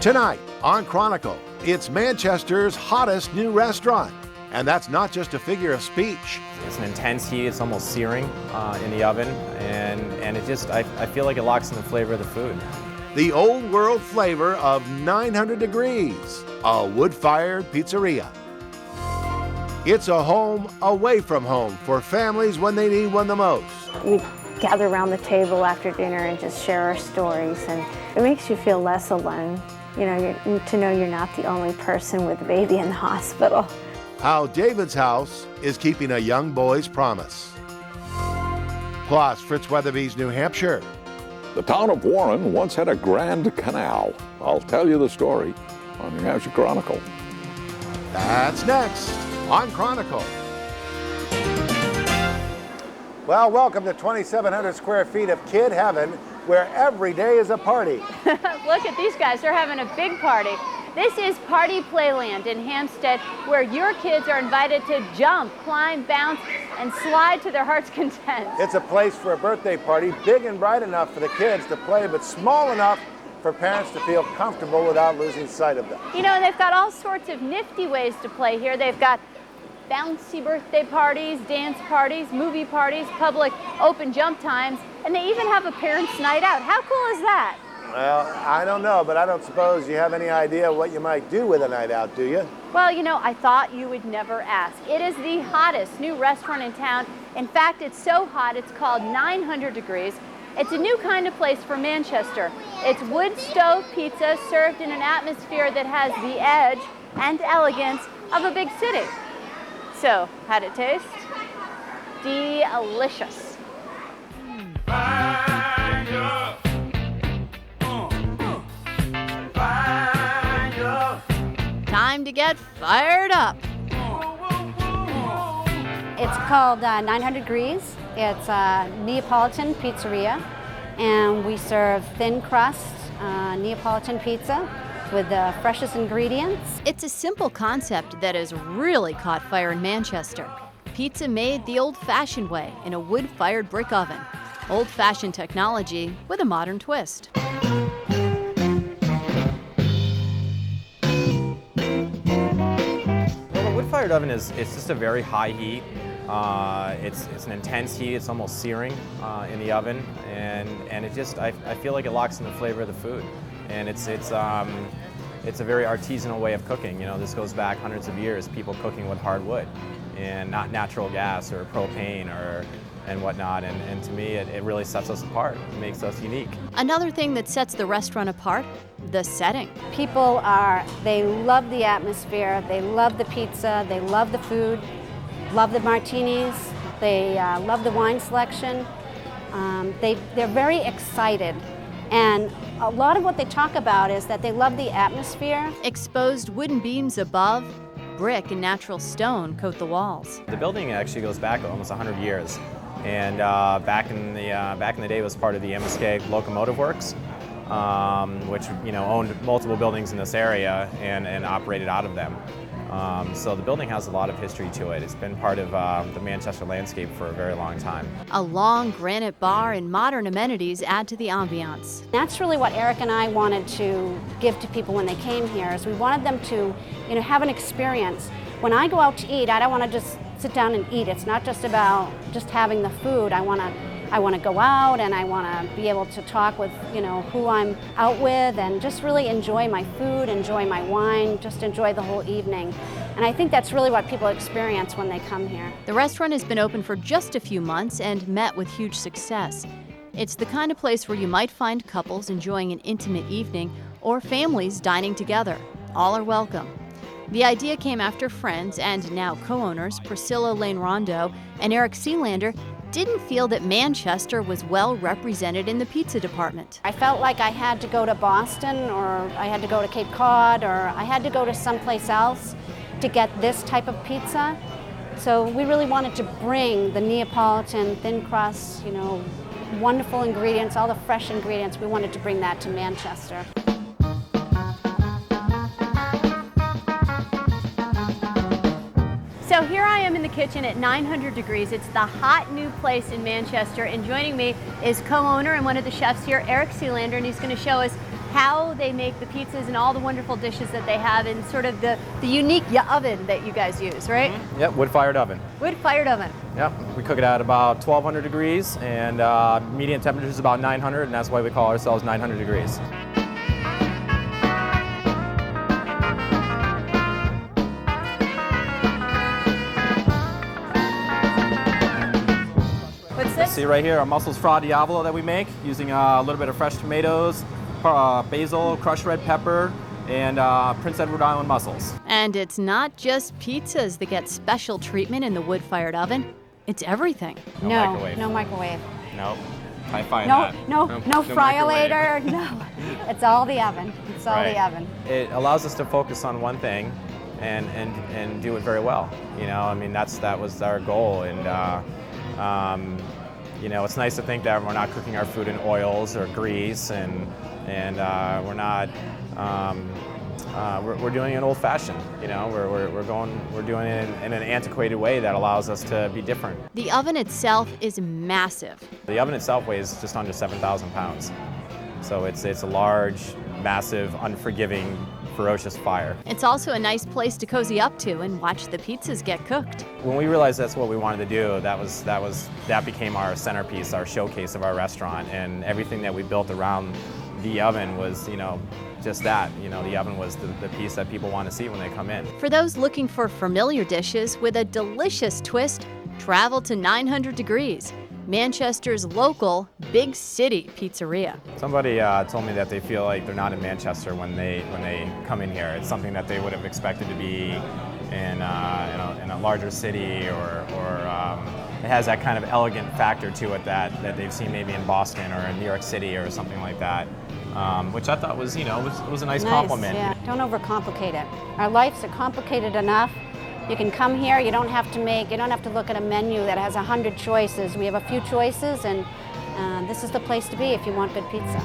Tonight on Chronicle, it's Manchester's hottest new restaurant. And that's not just a figure of speech. It's an intense heat, it's almost searing in the oven, and it just, I feel like it locks in the flavor of the food. The old world flavor of 900 degrees, a wood-fired pizzeria. It's a home away from home for families when they need one the most. We gather around the table after dinner and just share our stories, and it makes you feel less alone. You know, to know you're not the only person with a baby in the hospital. How David's house is keeping a young boy's promise. Plus, Fritz Weatherby's New Hampshire. The town of Warren once had a grand canal. I'll tell you the story on New Hampshire Chronicle. That's next on Chronicle. Well, welcome to 2,700 square feet of kid heaven, where every day is a party. Look at these guys, they're having a big party. This is Party Playland in Hampstead, where your kids are invited to jump, climb, bounce, and slide to their heart's content. It's a place for a birthday party, big and bright enough for the kids to play, but small enough for parents to feel comfortable without losing sight of them. You know, and they've got all sorts of nifty ways to play here. They've got bouncy birthday parties, dance parties, movie parties, public open jump times, and they even have a parents' night out. How cool is that? Well, I don't know, but I don't suppose you have any idea what you might do with a night out, do you? Well, you know, I thought you would never ask. It is the hottest new restaurant in town. In fact, it's so hot, it's called 900 Degrees. It's a new kind of place for Manchester. It's wood stove pizza served in an atmosphere that has the edge and elegance of a big city. So, how'd it taste? Delicious. Time to get fired up. It's called 900 Degrees. It's a Neapolitan pizzeria, and we serve thin crust Neapolitan pizza with the freshest ingredients. It's a simple concept that has really caught fire in Manchester. Pizza made the old-fashioned way in a wood-fired brick oven. Old-fashioned technology with a modern twist. Well, the wood-fired oven it's just a very high heat. It's an intense heat, it's almost searing in the oven, and it just, I feel like it locks in the flavor of the food. And it's a very artisanal way of cooking. You know, this goes back hundreds of years, people cooking with hardwood and not natural gas or propane and whatnot. And to me, it really sets us apart. It makes us unique. Another thing that sets the restaurant apart, the setting. People they love the atmosphere, they love the pizza, they love the food, love the martinis, they love the wine selection. They're very excited. And a lot of what they talk about is that they love the atmosphere. Exposed wooden beams above, brick and natural stone coat the walls. The building actually goes back almost 100 years. And back in the day, it was part of the MSK Locomotive Works, which owned multiple buildings in this area and operated out of them. So the building has a lot of history to it. It's been part of the Manchester landscape for a very long time. A long granite bar and modern amenities add to the ambiance. That's really what Eric and I wanted to give to people when they came here, is we wanted them to have an experience. When I go out to eat, I don't want to just sit down and eat. It's not just about just having the food. I want to go out, and I want to be able to talk with who I'm out with, and just really enjoy my food, enjoy my wine, just enjoy the whole evening. And I think that's really what people experience when they come here. The restaurant has been open for just a few months and met with huge success. It's the kind of place where you might find couples enjoying an intimate evening or families dining together. All are welcome. The idea came after friends and now co-owners Priscilla Lane Rondo and Eric Sealander didn't feel that Manchester was well represented in the pizza department. I felt like I had to go to Boston, or I had to go to Cape Cod, or I had to go to someplace else to get this type of pizza. So we really wanted to bring the Neapolitan thin crust, wonderful ingredients, all the fresh ingredients. We wanted to bring that to Manchester. So here I am in the kitchen at 900 Degrees. It's the hot new place in Manchester, and joining me is co-owner and one of the chefs here, Eric Sealander, and he's going to show us how they make the pizzas and all the wonderful dishes that they have in sort of the unique oven that you guys use, right? Yep, wood-fired oven. Wood-fired oven. Yep, we cook it at about 1,200 degrees, and median temperature is about 900, and that's why we call ourselves 900 degrees. What's this? See right here, our mussels fra diavolo that we make using a little bit of fresh tomatoes, basil, crushed red pepper, and Prince Edward Island mussels. And it's not just pizzas that get special treatment in the wood-fired oven. It's everything. No No, microwave. no microwave. Nope. I find No, that. no microwave. fryer-later. No, it's all the oven. It's all the Right. oven. It allows us to focus on one thing and do it very well. You know, I mean, that was our goal. And you know, it's nice to think that we're not cooking our food in oils or grease, and we're not. We're doing it old-fashioned. You know, we're doing it in an antiquated way that allows us to be different. The oven itself is massive. The oven itself weighs just under 7,000 pounds, so it's a large, massive, unforgiving, ferocious fire. It's also a nice place to cozy up to and watch the pizzas get cooked. When we realized that's what we wanted to do, that became our centerpiece, our showcase of our restaurant, and everything that we built around the oven was, you know, just that. You know, the oven was the piece that people want to see when they come in. For those looking for familiar dishes with a delicious twist, travel to 900 Degrees, Manchester's local big city pizzeria. Somebody told me that they feel like they're not in Manchester when they come in here. It's something that they would have expected to be in a larger city, or it has that kind of elegant factor to it that they've seen maybe in Boston or in New York City or something like that, which I thought was, you know, was a nice compliment. Yeah. Don't overcomplicate it. Our lives are complicated enough. You can come here, you don't have to look at a menu that has 100 choices. We have a few choices, and this is the place to be if you want good pizza.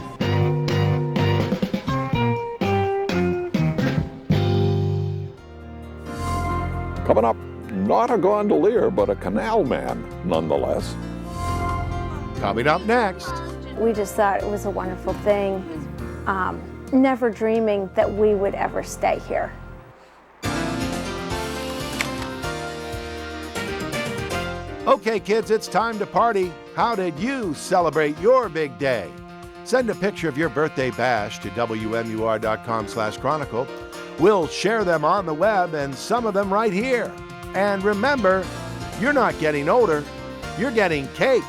Coming up, not a gondolier, but a canal man nonetheless. Coming up next. We just thought it was a wonderful thing, never dreaming that we would ever stay here. Okay, kids, it's time to party. How did you celebrate your big day? Send a picture of your birthday bash to WMUR.com/Chronicle. We'll share them on the web and some of them right here. And remember, you're not getting older, you're getting cake.